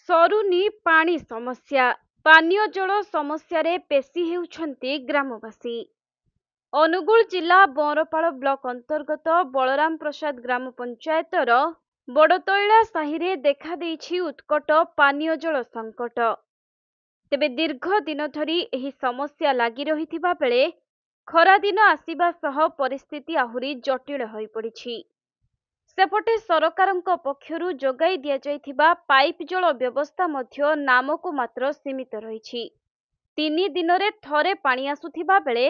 सरुनी पानी समस्या पानीय जल समस्या रे पेशी हेउछंती ग्रामवासी। अनुगुल जिला बरपाड़ ब्लॉक अंतर्गत बलराम प्रसाद ग्राम पंचायतर बड़तैला साहि रे देखा देइछि उत्कट पानीय जल संकट। तेबे दीर्घ दिन धरी एही समस्या लागि रहिथिबा बेले खरा दिन आसीबा सह परिस्थिति आहुरी जटिल होई पड़िछि। सेपटे सरकारक पक्षरु जोगाई दिया जाइथिबा पाइप जल व्यवस्था मध्य नामको मात्र सीमित रहिछि। 3 दिनरे थरे पानी आसुथिबा बेले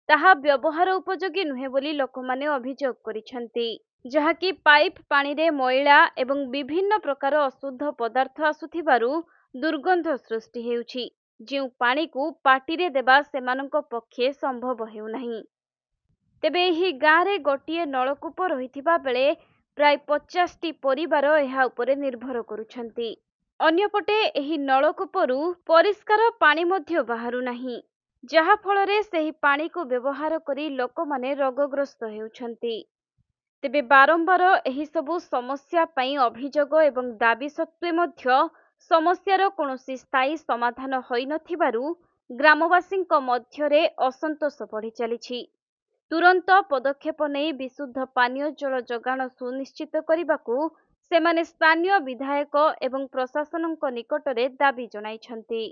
ताहा व्यवहार उपयोगी नुहे बोली लोकमाने अभियोग करिसेंती, जहाकी पाइप पानी रे मैला एवं विभिन्न प्रकार अशुद्ध पदार्थ आसुथिबारु दुर्गंध सृष्टि हेउछि, जेउ पानी को पाटी रे देबा सेमानक पक्षे संभव हेउ नाही। तेबे एही गाँ रे गोटिए नलकूप रहिथिबा बेले प्राय 50टी परिवार एहा उपरे निर्भर करुछंती। अन्यपटे एही नलकूपरू परिष्कार पानी मध्य बाहारू नाही, जहा फलरे सेही पानी को व्यवहार करी लोकमाने रोगग्रस्त हेउछंती। तेबे बारंबार एही सबु समस्या पई अभियोग एवं दाबी सत्वे मध्य समस्यार कोनोसी स्थायी समाधान होई नथिबारु ग्रामवासींक मध्यरे असंतोष बढ़ी चलिछि। तुरंत पदक्षेप नहीं विशुद्ध पानीय जल जोगाण सुनिश्चित करने सेमाने स्थानीय विधायक एवं प्रशासनक निकटरे दाबी जनाइछंती।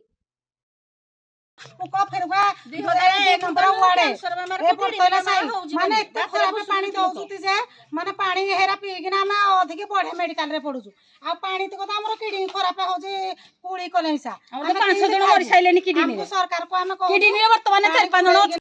माने पानी हेरा पीकिना आम अधिक बढ़े मेडिकल रे पड़ुछु आ पानी तो कथा हमर किडनी खराब हो जे पुड़ी कलेसा 5 जण मरि साइलेनी किडनी सरकार को हम किडनी वर्तमान 4-5 जण